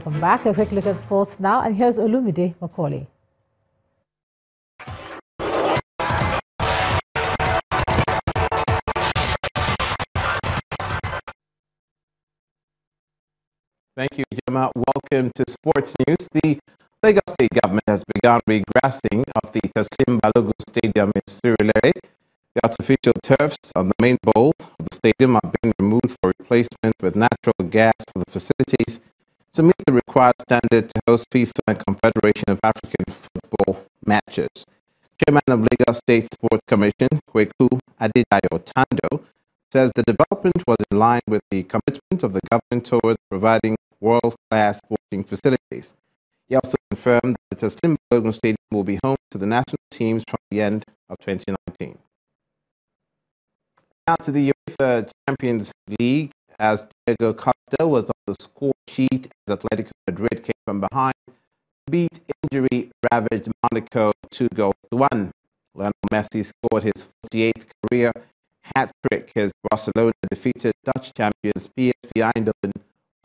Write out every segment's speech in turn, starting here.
Welcome back. A quick look at sports now, and here's Olumide Macaulay. Thank you, Gemma. Welcome to Sports News. The Lagos State government has begun regrassing of the Taslim Balogun Stadium in Surulere. The artificial turfs on the main bowl of the stadium are being removed for replacement with natural gas for the facilities to meet the required standard to host FIFA and Confederation of African Football matches. Chairman of Lagos State Sports Commission, Kweku Adedayo Tando, says the development was in line with the commitment of the government towards providing world-class sporting facilities. He also confirmed that the Taslim Balogun Stadium will be home to the national teams from the end of 2019. Now to the UEFA Champions League, as Diego Costa was on the score sheet as Atletico Madrid came from behind to beat injury-ravaged Monaco 2-1. Lionel Messi scored his 48th career hat-trick as Barcelona defeated Dutch champions PSV Eindhoven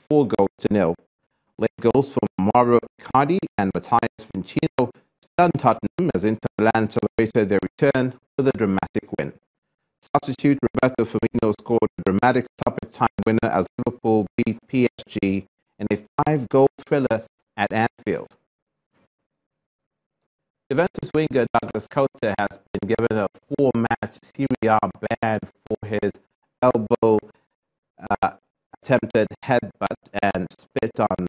4-0. Late goals from Mauro Icardi and Matthias Vincino stunned Tottenham as Inter Milan celebrated their return with a dramatic win. Substitute Roberto Firmino scored a dramatic stoppage-time winner as Liverpool beat PSG in a 5-goal thriller at Anfield. Juventus winger Douglas Costa has been given a 4-match Serie A ban for his elbow attempted headbutt and spit on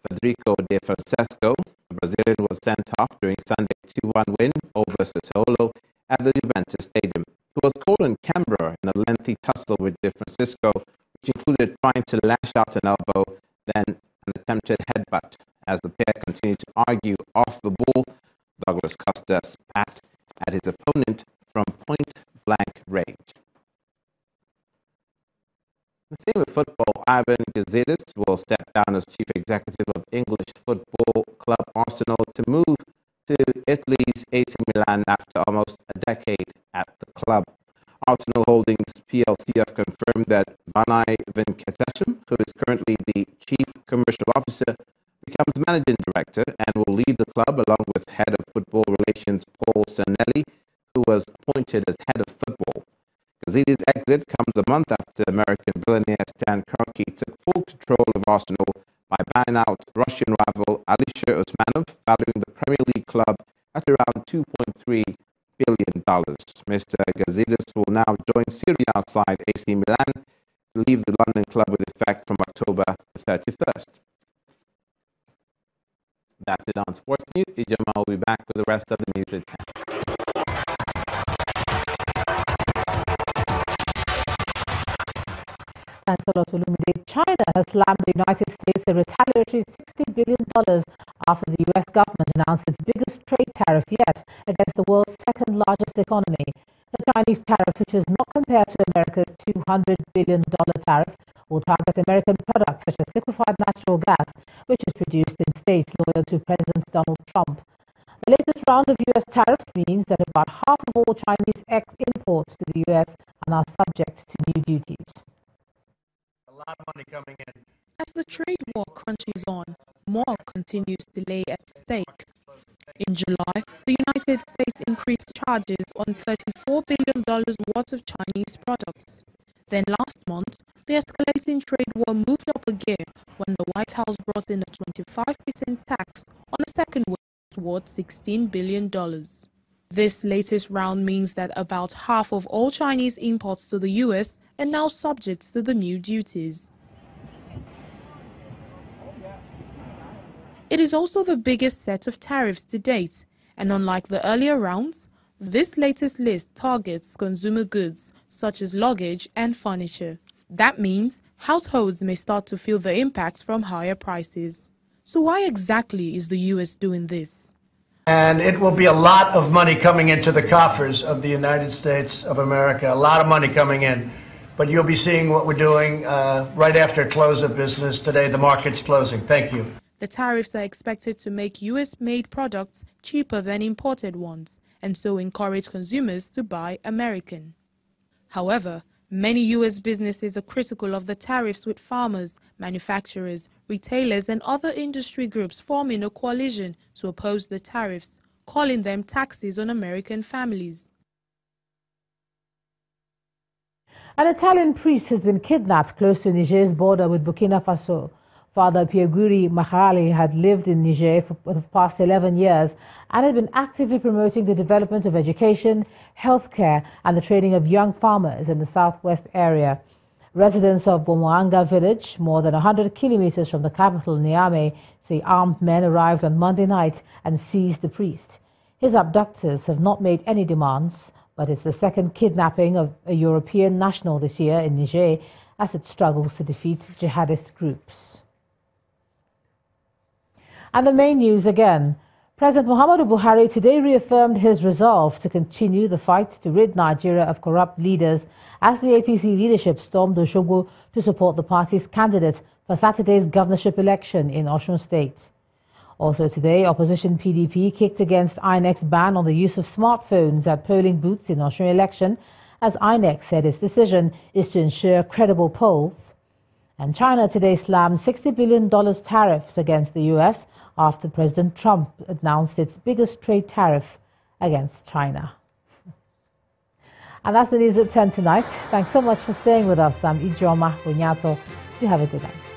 Federico De Francesco. The Brazilian was sent off during Sunday's 2-1 win over Sassuolo at the Juventus Stadium. He was caught on camera in a lengthy tussle with De Francisco, which included trying to lash out an elbow, then an attempted headbutt. As the pair continued to argue off the ball, Douglas Costa spat at his opponent from point-blank range. Staying with football, Ivan Gazidis will step down as chief executive of English football club Arsenal to move to Italy's AC Milan after almost a decade at the club. Arsenal Holdings plc have confirmed that Banai Venkatesham, who is currently the chief commercial officer, becomes managing director and will lead the club along with head of football relations Paul Sanelli, who was appointed as head of football. Gazidis' exit comes a month after American billionaire Stan Kroenke took full control of Arsenal by buying out Russian rival Alisher Usmanov, valuing the Premier League club at around $2.3 billion. Mr. Gazidis will now join Serie A side AC Milan to leave the London club with effect from October the 31st. That's it on Sports News. Ijama will be back with the rest of the news at 10. Thanks a lot, Olumide. China has slammed the United States a retaliatory $60 billion after the U.S. government announced its biggest trade tariff yet against the world's second-largest economy. The Chinese tariff, which is not compared to America's $200 billion tariff, will target American products such as liquefied natural gas, which is produced in states loyal to President Donald Trump. The latest round of U.S. tariffs means that about half of all Chinese imports to the U.S. are now subject to new duties. A lot of money coming in. As the trade war crunches on, more continues to lay at stake. In July, the United States increased charges on $34 billion worth of Chinese products. Then last month, the escalating trade war moved up a gear when the White House brought in a 25% tax on the second wave worth $16 billion. This latest round means that about half of all Chinese imports to the U.S. are now subject to the new duties. It is also the biggest set of tariffs to date, and unlike the earlier rounds, this latest list targets consumer goods such as luggage and furniture. That means households may start to feel the impact from higher prices. So why exactly is the U.S. doing this? And it will be a lot of money coming into the coffers of the United States of America, a lot of money coming in. But you'll be seeing what we're doing right after close of business today. The market's closing. Thank you. The tariffs are expected to make U.S.-made products cheaper than imported ones, and so encourage consumers to buy American. However, many U.S. businesses are critical of the tariffs, with farmers, manufacturers, retailers and other industry groups forming a coalition to oppose the tariffs, calling them taxes on American families. An Italian priest has been kidnapped close to Niger's border with Burkina Faso. Father Pierguri Mahali had lived in Niger for the past 11 years and had been actively promoting the development of education, healthcare and the training of young farmers in the southwest area. Residents of Bomoanga village, more than 100 kilometers from the capital Niamey, say armed men arrived on Monday night and seized the priest. His abductors have not made any demands, but it's the second kidnapping of a European national this year in Niger as it struggles to defeat jihadist groups. And the main news again. President Muhammadu Buhari today reaffirmed his resolve to continue the fight to rid Nigeria of corrupt leaders as the APC leadership stormed Osogbo to support the party's candidate for Saturday's governorship election in Osun State. Also today, opposition PDP kicked against INEC's ban on the use of smartphones at polling booths in Osun election, as INEC said its decision is to ensure credible polls. And China today slammed $60 billion tariffs against the US after President Trump announced its biggest trade tariff against China. And that's the news at 10 tonight. Thanks so much for staying with us. I'm Ijoma Bunyato. You have a good night.